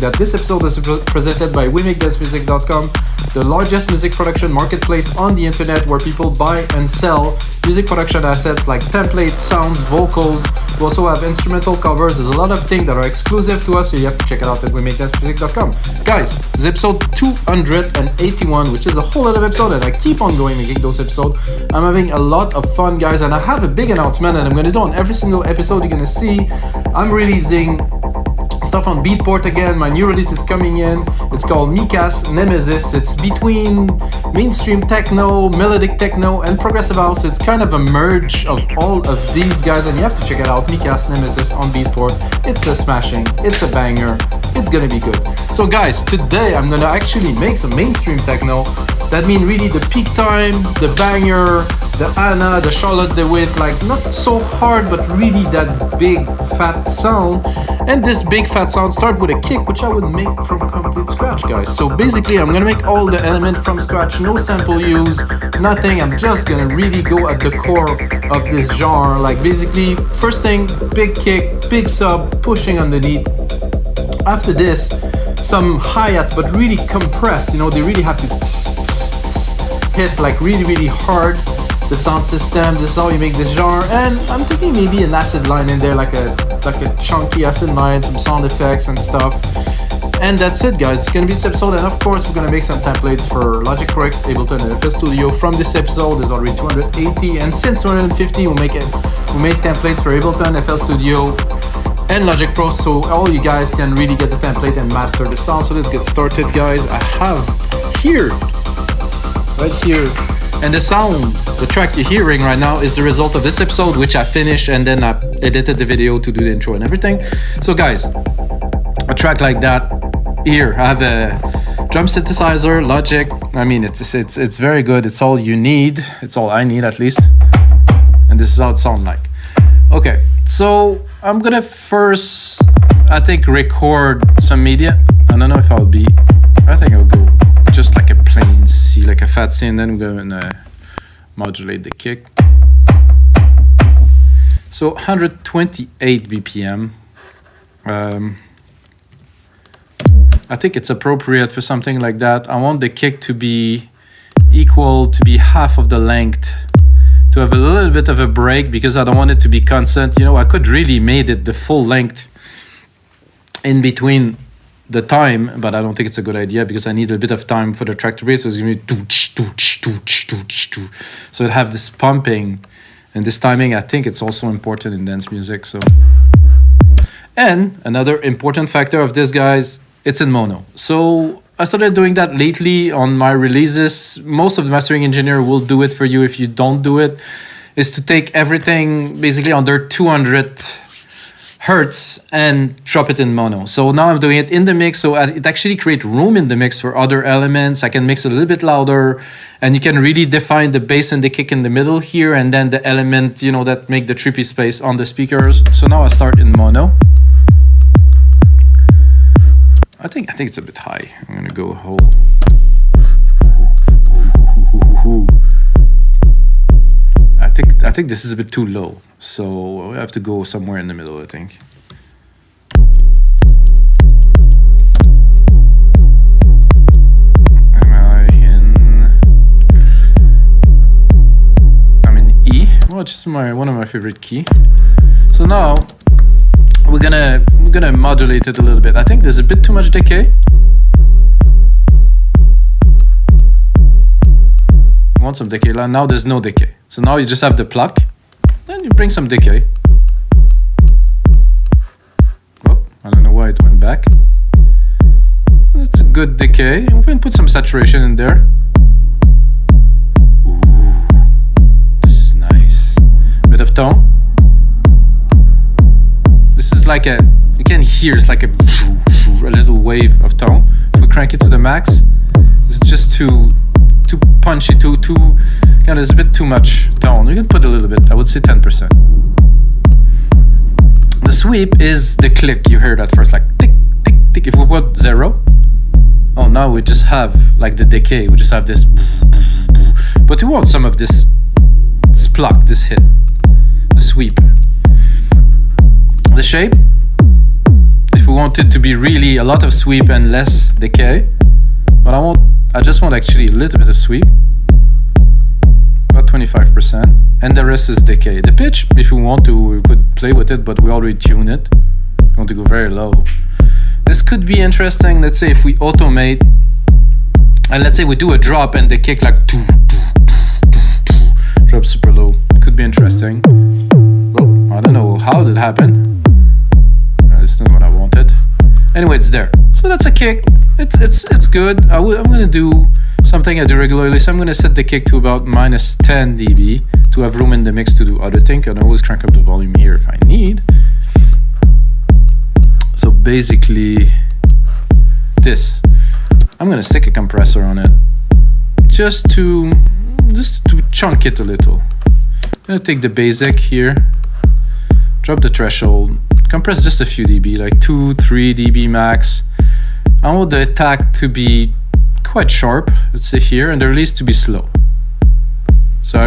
that this episode is presented by WeMakeDanceMusic.com, the largest music production marketplace on the internet where people buy and sell music production assets like templates, sounds, vocals. We also have instrumental covers. There's a lot of things that are exclusive to us, so you have to check it out at WeMakeDanceMusic.com. Guys, this is episode 281, which is a whole lot of episode, and I keep on going making those episodes. I'm having a lot of fun, guys, and I have a big announcement, and I'm going to do on every single episode you're going to see. I'm releasing stuff on Beatport again. My new release is coming in. It's called Mika's Nemesis. It's between mainstream techno, melodic techno, and progressive house. It's kind of a merge of all of these guys, and you have to check it out. Mika's Nemesis on Beatport. It's a smashing. It's a banger. It's gonna be good. So guys, today I'm gonna actually make some mainstream techno. That means really the peak time, the banger, the Anna, the Charlotte DeWitt, like not so hard, but really that big fat sound. And this big fat sound start with a kick, which I would make from complete scratch, guys. So basically I'm gonna make all the element from scratch, no sample use, nothing. I'm just gonna really go at the core of this genre. Like basically, first thing, big kick, big sub, pushing underneath. After this, some hi-hats, but really compressed, you know, they really have to hit like really hard the sound system. This is how you make this genre. And I'm thinking maybe an acid line in there, like a chunky acid line, some sound effects and stuff. And that's it, guys. It's gonna be this episode, and of course we're gonna make some templates for Logic Pro X, Ableton, and FL Studio. From this episode, there's already 280, and since 250 we made templates for Ableton, FL Studio, and Logic Pro, so all you guys can really get the template and master the sound. So let's get started, guys. I have here, right here, and the sound, the track you're hearing right now is the result of this episode, which I finished and then I edited the video to do the intro and everything. So guys, a track like that, here I have a drum synthesizer, Logic. I mean, it's very good. It's all you need. It's all I need, at least. And this is how it sounds like. Okay, so I'm gonna first, I think, record some media. I don't know if I'll be, I think I'll go just like a plain C, like a fat C, and then we're gonna modulate the kick. So 128 BPM. I think it's appropriate for something like that. I want the kick to be equal, to be half of the length, to have a little bit of a break, because I don't want it to be constant. You know, I could really made it the full length in between the time, but I don't think it's a good idea because I need a bit of time for the track to breathe. So it's gonna be so it have this pumping and this timing. I think it's also important in dance music. So, and another important factor of this, guys, it's in mono. So I started doing that lately on my releases. Most of the mastering engineer will do it for you if you don't do it, is to take everything basically under 200 hertz and drop it in mono. So now I'm doing it in the mix, so it actually creates room in the mix for other elements. I can mix it a little bit louder, and you can really define the bass and the kick in the middle here, and then the element, you know, that make the trippy space on the speakers. So now I start in mono. I think it's a bit high. I'm gonna go whole. I think this is a bit too low, so I have to go somewhere in the middle, I think. I'm in E, which is one of my favorite key. So now we're gonna modulate it a little bit. I think there's a bit too much decay. I want some decay. Now there's no decay. So now you just have the pluck. Then you bring some decay. Oh, I don't know why it went back. That's a good decay. We can put some saturation in there. Ooh, this is nice. Bit of tone. This is like a, you can hear it's like a little wave of tone. If we crank it to the max, it's just too punchy, too kind of, there's a bit too much tone. You can put a little bit, I would say 10%. The sweep is the click you heard at first, like tick, tick, tick. If we put 0, oh, now we just have like the decay, we just have this, but we want some of this pluck, this hit, the sweep. The shape, if if we want it to be really a lot of sweep and less decay. But I just want actually a little bit of sweep. About 25%. And the rest is decay. The pitch, if we want to, we could play with it, but we already tune it. We want to go very low. This could be interesting, let's say if we automate, and let's say we do a drop and the kick like drop super low. Could be interesting. Well, I don't know how did it happen. It's not what I wanted. Anyway, it's there. So that's a kick. It's good. I'm gonna do something I do regularly. So I'm gonna set the kick to about minus 10 dB to have room in the mix to do other things. I can always crank up the volume here if I need. So basically, this. I'm gonna stick a compressor on it, just to chunk it a little. I'm gonna take the basic here, drop the threshold, compress just a few dB, like 2-3 dB max. I want the attack to be quite sharp, let's say here, and the release to be slow. So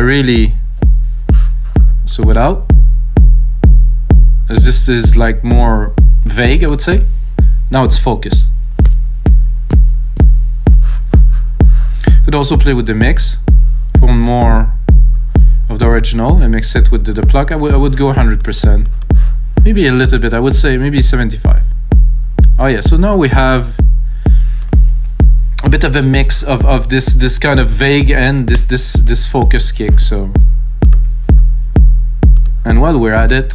without, this is like more vague, I would say. Now it's focus. Could also play with the mix, put more of the original and mix it with the plug. I would go 100%, maybe a little bit. I would say maybe 75. Oh yeah, so now we have a bit of a mix of this kind of vague and this focus kick. So, and while we're at it,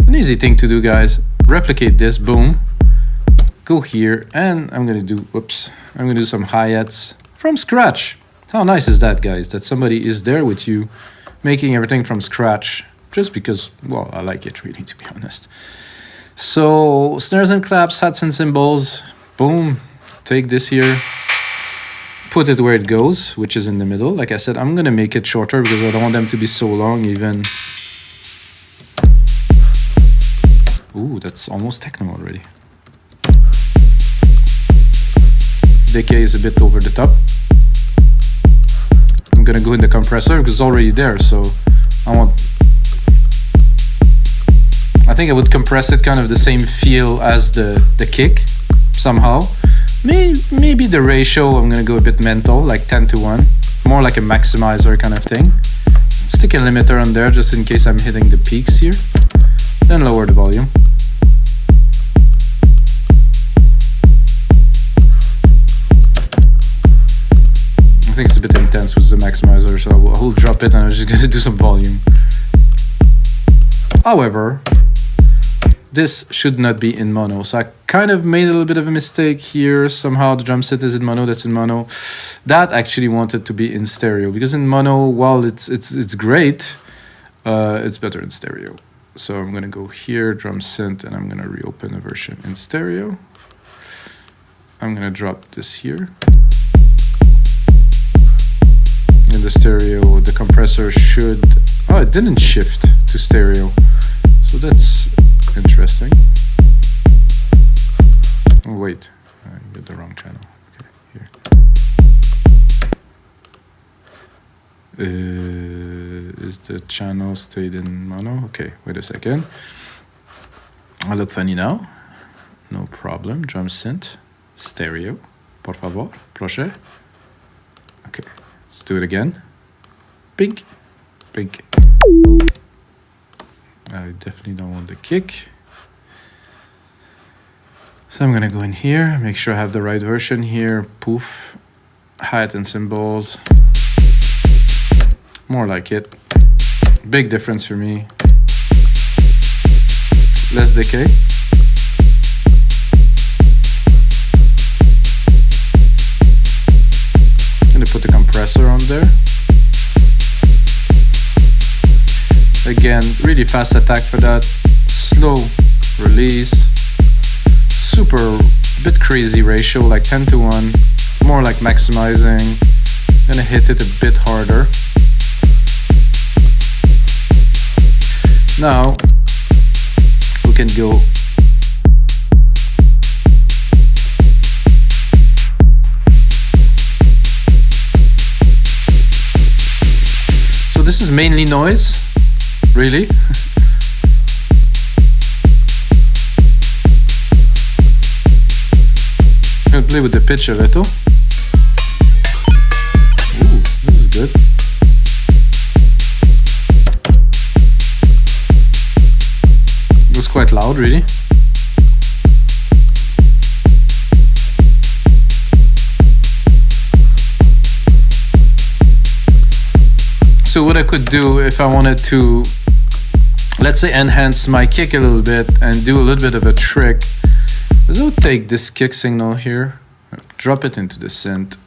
an easy thing to do, guys, replicate this. Boom, go here, and I'm gonna do some hi-hats from scratch. How nice is that, guys? That somebody is there with you, making everything from scratch, just because, well, I like it really, to be honest. So snares and claps, hats and cymbals. Boom. Take this here, put it where it goes, which is in the middle. Like I said, I'm gonna make it shorter because I don't want them to be so long even. Ooh, that's almost techno already. Decay is a bit over the top. I'm gonna go in the compressor because it's already there, so I think I would compress it kind of the same feel as the kick somehow. Maybe the ratio, I'm gonna go a bit mental, like 10:1, more like a maximizer kind of thing. Stick a limiter on there just in case I'm hitting the peaks here. Then lower the volume. I think it's a bit intense with the maximizer, so I'll drop it and I'm just gonna do some volume. However, this should not be in mono, so I kind of made a little bit of a mistake here. Somehow the drum set is in mono, that's in mono. That actually wanted to be in stereo, because in mono, while it's great, it's better in stereo. So I'm gonna go here, drum synth, and I'm gonna reopen a version in stereo. I'm gonna drop this here. In the stereo, the compressor should, oh, it didn't shift to stereo, so that's interesting. Oh wait, I got the wrong channel. Okay, here. Is the channel stayed in mono? Okay, wait a second. I look funny now. No problem. Drum synth, stereo, por favor, proche. Okay. Let's do it again. Pink, pink. I definitely don't want the kick. So I'm gonna go in here, make sure I have the right version here. Poof, hi-hat and cymbals. More like it. Big difference for me. Less decay. Gonna put the compressor on there. Again, really fast attack for that. Slow release. Super, bit crazy ratio, like 10:1. More like maximizing. Gonna hit it a bit harder. Now, we can go this is mainly noise, really. play with the pitch a little. Ooh, this is good. It was quite loud, really. So what I could do if I wanted to, let's say, enhance my kick a little bit and do a little bit of a trick, is I'll take this kick signal here, drop it into the synth.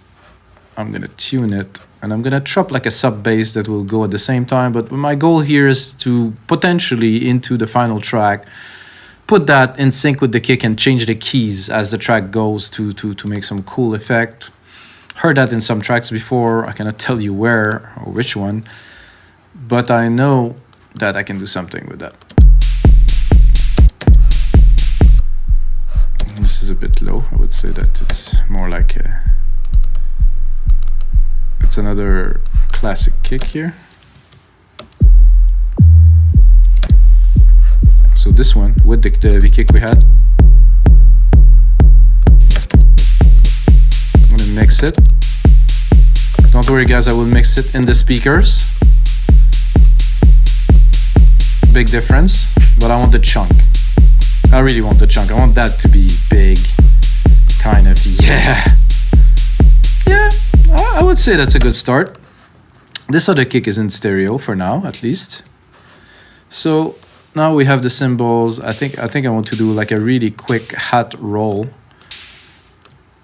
I'm gonna tune it, and I'm gonna chop like a sub bass that will go at the same time. But my goal here is to potentially, into the final track, put that in sync with the kick and change the keys as the track goes to make some cool effect. Heard that in some tracks before. I cannot tell you where or which one, but I know that I can do something with that. This is a bit low. I would say that it's more like it's another classic kick here. So this one with the kick we had. I'm gonna mix it. Don't worry guys, I will mix it in the speakers. Big difference, but I want the chunk. I really want the chunk. I want that to be big, kind of, yeah. Yeah, I would say that's a good start. This other kick is in stereo for now, at least. So now we have the cymbals. I think I want to do like a really quick hat roll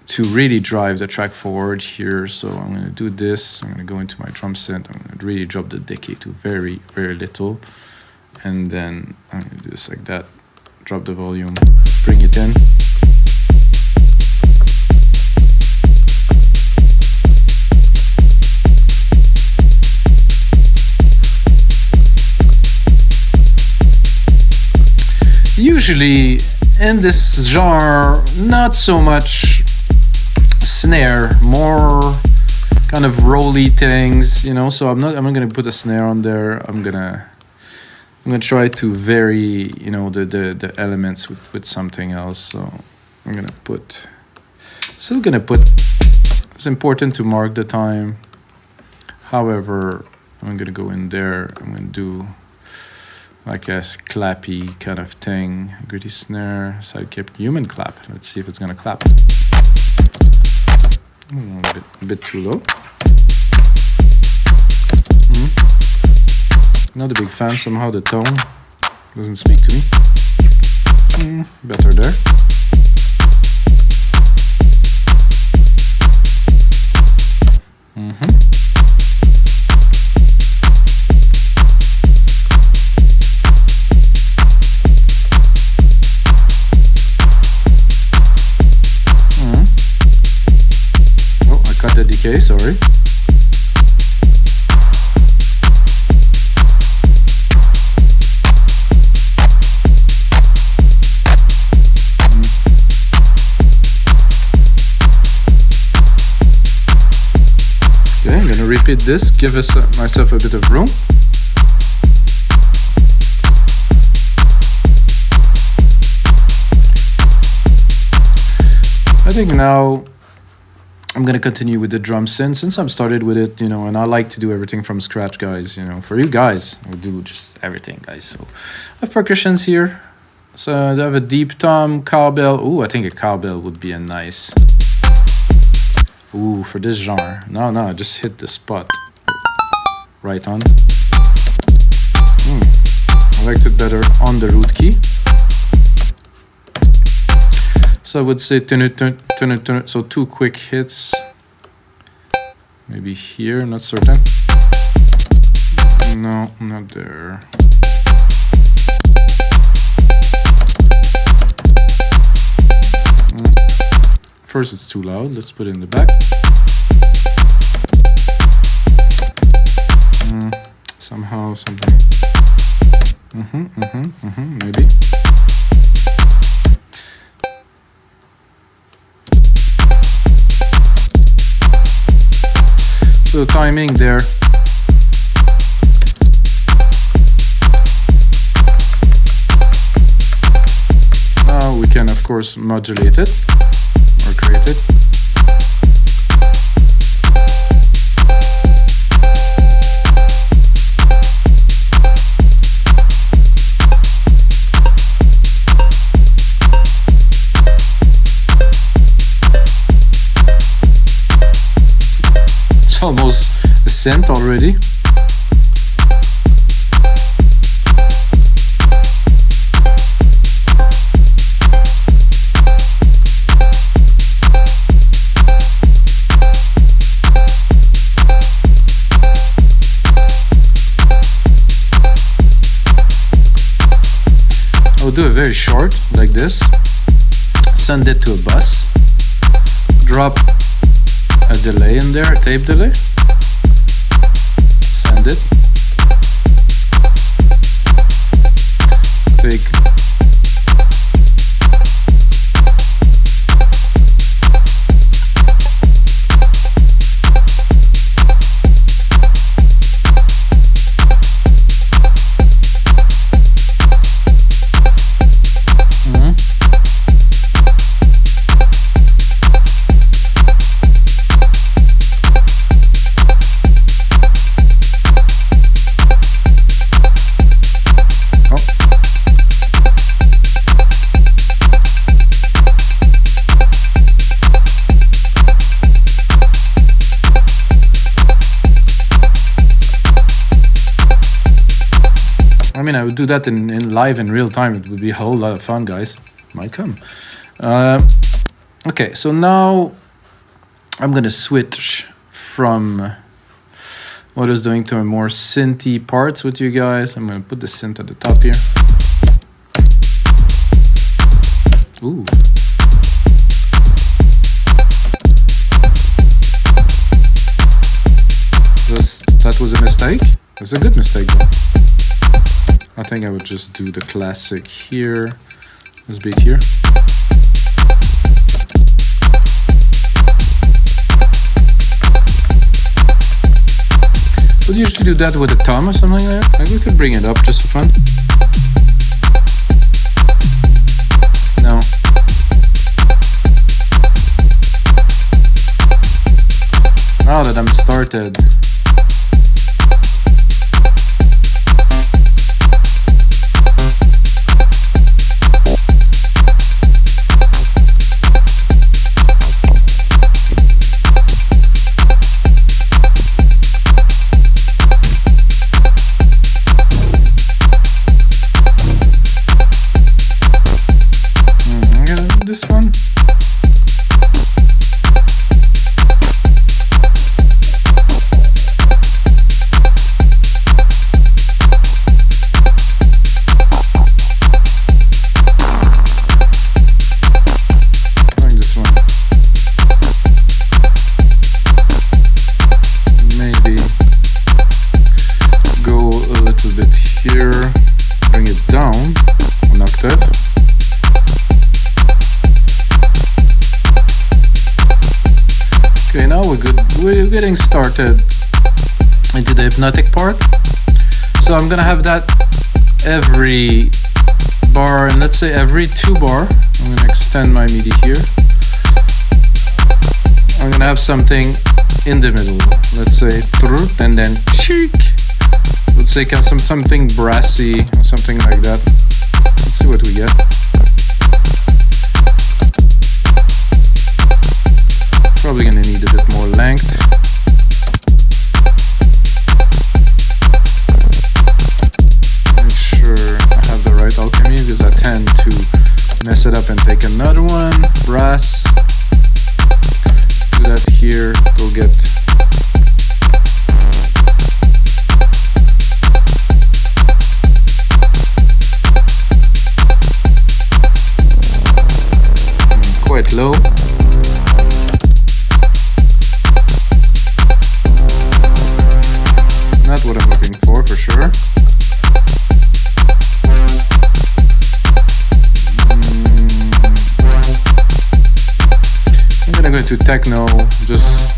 to really drive the track forward here. So I'm going to do this. I'm going to go into my drum set. I'm going to really drop the decay to very, very little. And then I'm going to do this like that. Drop the volume, bring it in. Usually in this genre, not so much snare, more kind of rolly things, you know. So I'm not gonna put a snare on there. I'm gonna try to vary, you know, the elements with something else. So I'm gonna put, it's important to mark the time. However, I'm gonna go in there, I'm gonna do like a clappy kind of thing, gritty snare, sidekick, human clap. Let's see if it's gonna clap. A bit too low. Not a big fan, somehow the tone doesn't speak to me. Better there. Oh, I cut the decay, sorry. I'm gonna repeat this, give myself a bit of room. I think now I'm gonna continue with the drum synth since I've started with it, you know, and I like to do everything from scratch, guys, you know. For you guys, I do just everything, guys. So I have percussions here. So I have a deep tom, cowbell. Ooh, I think a cowbell would be a nice. Ooh, for this genre. No, I just hit the spot. Right on. I liked it better on the root key. So I would say turn it. So 2 quick hits. Maybe here, not certain. No, not there. First it's too loud, let's put it in the back. Somehow, something. Maybe. So timing there. Now we can of course modulate it or created. It's almost a synth already. I'll do it very short, like this. Send it to a bus. Drop a delay in there, a tape delay. Send it. Take I mean, I would do that in live in real time. It would be a whole lot of fun, guys. Might come. Okay, so now I'm gonna switch from what I was doing to a more synthy parts with you guys. I'm gonna put the synth at the top here. Ooh. That was a mistake? It's a good mistake though. I think I would just do the classic here. This beat here. Would you usually do that with a thumb or something like that? Like we could bring it up just for fun. No. Now that I'm started. This one. Trying this one. Maybe go a little bit here, bring it down an octave. Okay, now we're good. We're getting started into the hypnotic part. So I'm gonna have that every bar, and let's say every 2 bar. I'm gonna extend my MIDI here. I'm gonna have something in the middle. Let's say trut, and then cheek. Let's say something brassy, something like that. Let's see what we get. Probably gonna need a bit more length. Make sure I have the right alchemy because I tend to mess it up and take another one. Brass. Do that here. Go get. Quite low. Not what I'm looking for sure. I'm gonna go to techno, just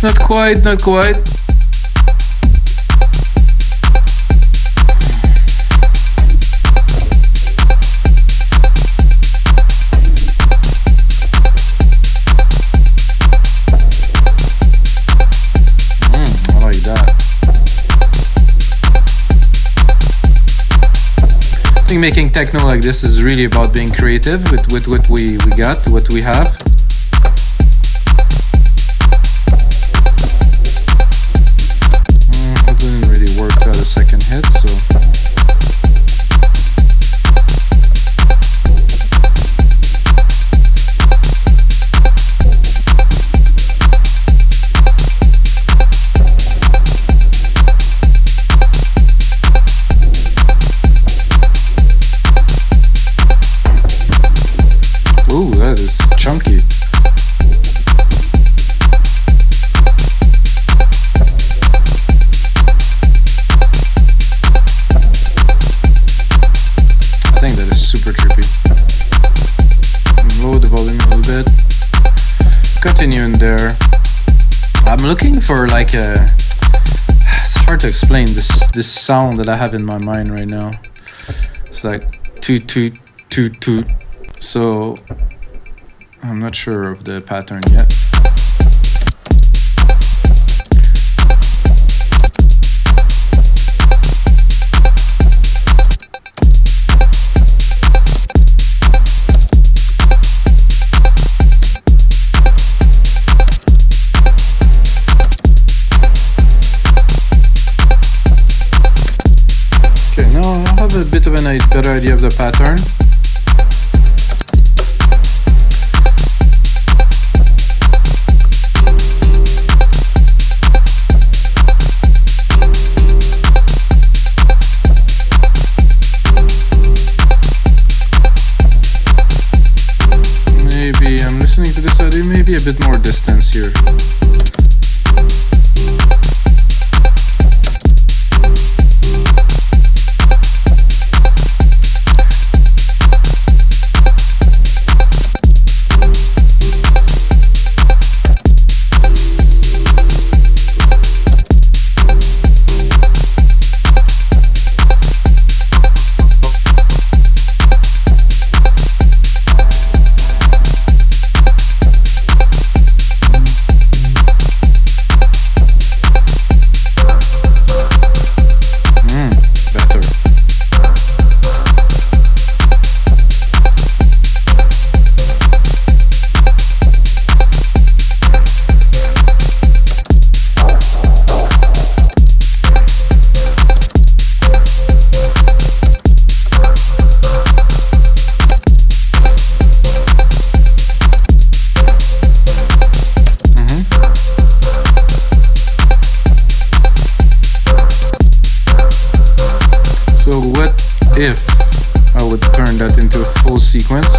Not quite, not quite. I like that. I think making techno like this is really about being creative with what we got, what we have. It didn't really work to add a second hit, so. Ooh, that is chunky. I think that is super trippy. Lower the volume a little bit. Continue in there. I'm looking for like a... It's hard to explain this sound that I have in my mind right now. It's like toot toot toot toot. So I'm not sure of the pattern yet. Okay, now I have a bit of a better idea of the pattern. Listening to this idea, maybe a bit more distance here. So what if I would turn that into a full sequence?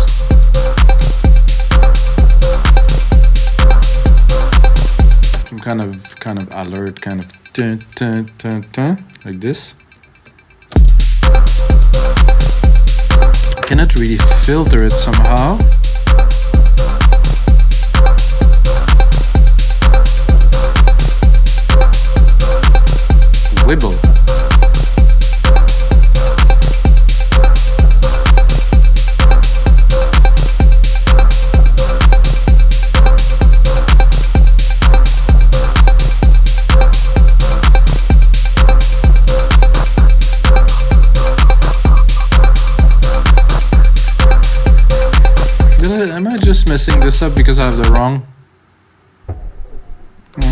Some kind of alert, kind of dun, dun, dun, dun, like this. Cannot really filter it somehow. Wibble. Am I just messing this up because I have the wrong? No,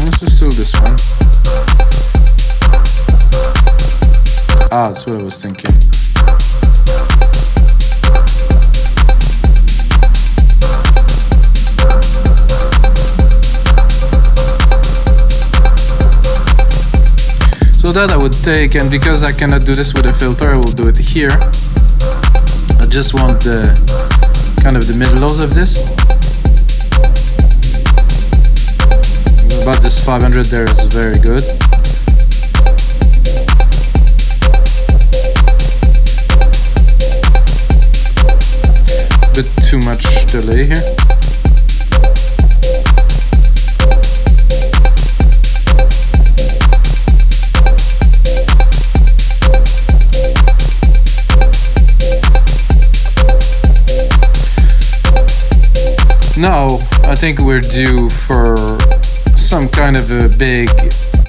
let's just do this one. Ah, that's what I was thinking. So that I would take, and because I cannot do this with a filter, I will do it here. I just want the kind of the middles of this. About this 500 there is very good. Bit too much delay here. think we're due for some kind of a big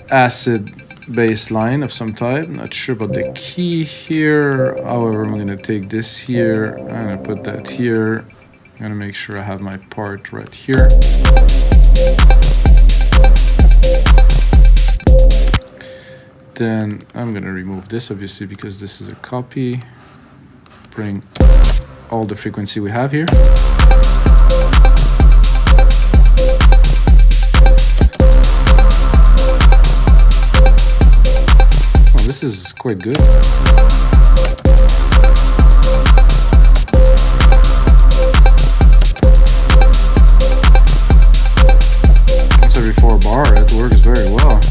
acid bass line of some type. Not sure about the key here. However, I'm gonna take this here. I'm gonna put that here. I'm gonna make sure I have my part right here. Then I'm gonna remove this obviously because this is a copy. Bring all the frequency we have here. Oh, this is quite good. It's every 4 bar, it works very well.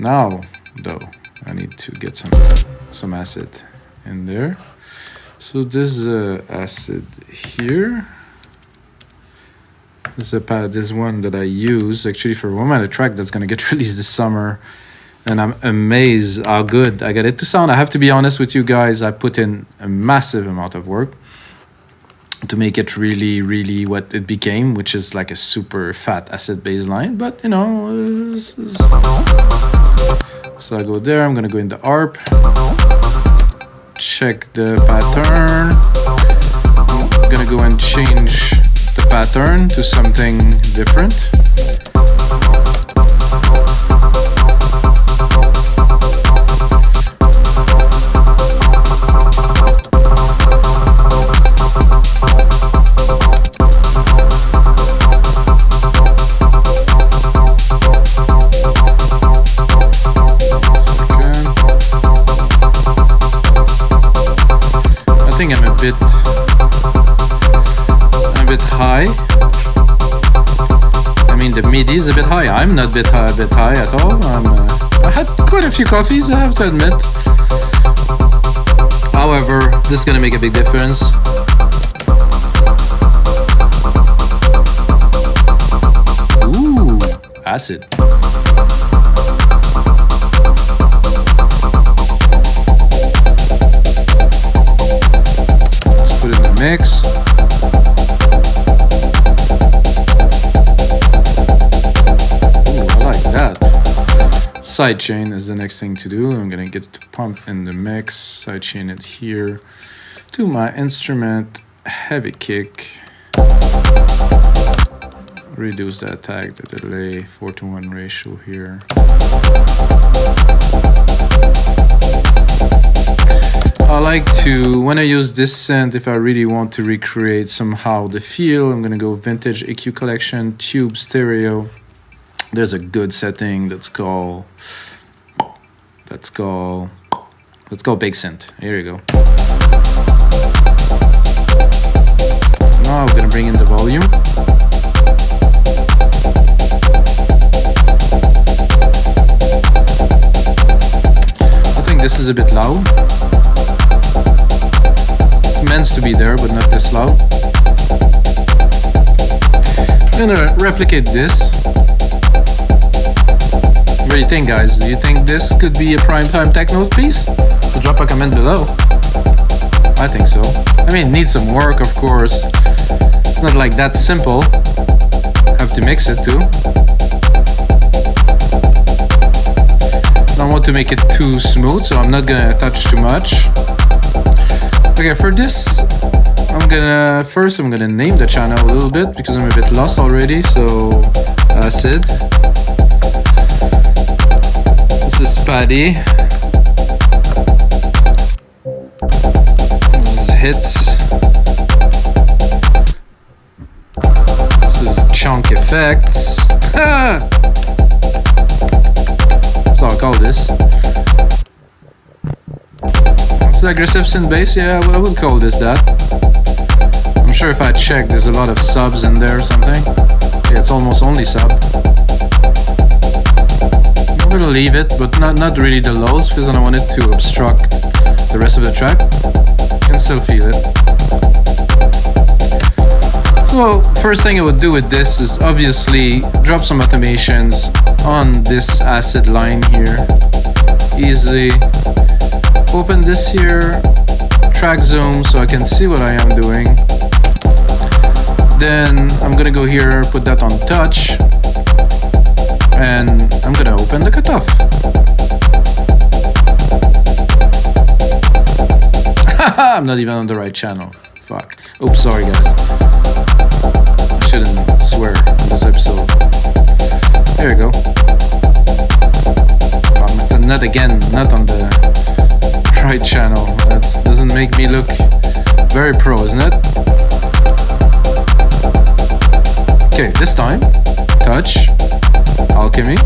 Now, though, I need to get some acid in there. So this acid here. This one that I use actually for one of the track that's gonna get released this summer, and I'm amazed how good I get it to sound. I have to be honest with you guys. I put in a massive amount of work to make it really, really what it became, which is like a super fat acid bass line. But you know, so I go there. I'm gonna go in the ARP, check the pattern. I'm gonna go and change the pattern to something different. I think I'm a bit high. I mean, the MIDI is a bit high. I'm not a bit high at all. I had quite a few coffees, I have to admit. However, this is gonna make a big difference. Ooh, acid. Let's put it in the mix. Sidechain is the next thing to do. I'm gonna get it to pump in the mix, sidechain it here to my instrument, heavy kick, reduce the attack, the delay, 4:1 ratio here. I like to, when I use this synth, if I really want to recreate somehow the feel, I'm gonna go vintage EQ collection, tube stereo. There's a good setting that's called Big Synth. Here you go. Now I'm gonna bring in the volume. I think this is a bit loud. It's meant to be there, but not this loud. I'm gonna replicate this. What do you think, guys? Do you think this could be a primetime techno piece? So drop a comment below. I think so. I mean, it needs some work, of course. It's not like that simple. Have to mix it too. Don't want to make it too smooth, so I'm not gonna touch too much. Okay, for this, I'm gonna name the channel a little bit because I'm a bit lost already. So acid. This is Paddy. This is Hits. This is Chunk Effects. That's how I call this. This is aggressive synth bass. Yeah, I would call this that. I'm sure if I check, there's a lot of subs in there or something. Yeah, it's almost only sub. I'm gonna leave it, but not really the lows because I don't want it to obstruct the rest of the track. You can still feel it. So first thing I would do with this is obviously drop some automations on this acid line here. Easily open this here, track zoom so I can see what I am doing. Then I'm gonna go here, put that on touch, and I'm gonna open the cutoff. I'm not even on the right channel. Fuck. Oops, sorry guys. I shouldn't swear in this episode. There you go. Not again, not on the right channel. That doesn't make me look very pro, isn't it? Okay, this time, touch, alchemy,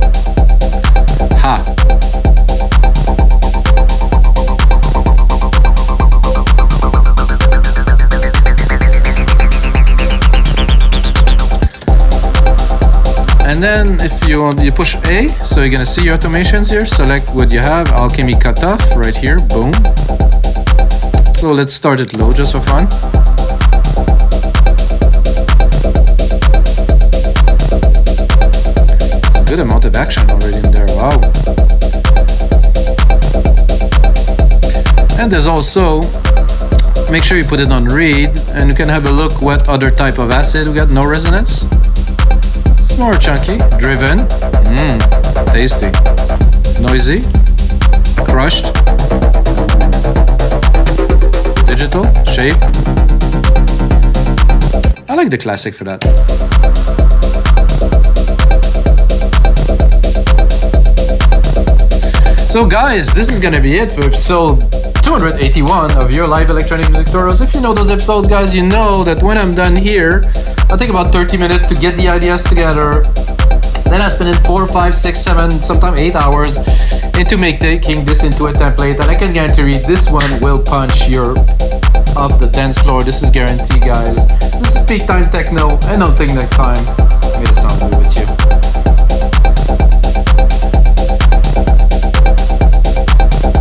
ha. And then if you want, you push A, so you're gonna see your automations here. Select what you have, alchemy cutoff right here, boom. So let's start it low just for fun. Good amount of action already in there, wow. And there's also, make sure you put it on read, and you can have a look what other type of acid we got. No resonance. More chunky, driven, tasty, noisy, crushed, digital, shape. I like the classic for that. So guys, this is gonna be it for episode 281 of your live electronic music tutorials. If you know those episodes, guys, you know that when I'm done here, I'll take about 30 minutes to get the ideas together. Then I spend 4, 5, 6, 7, sometimes 8 hours into making this into a template. And I can guarantee this one will punch your off the dance floor. This is guaranteed, guys. This is Peak Time Techno, and I'll see you next time.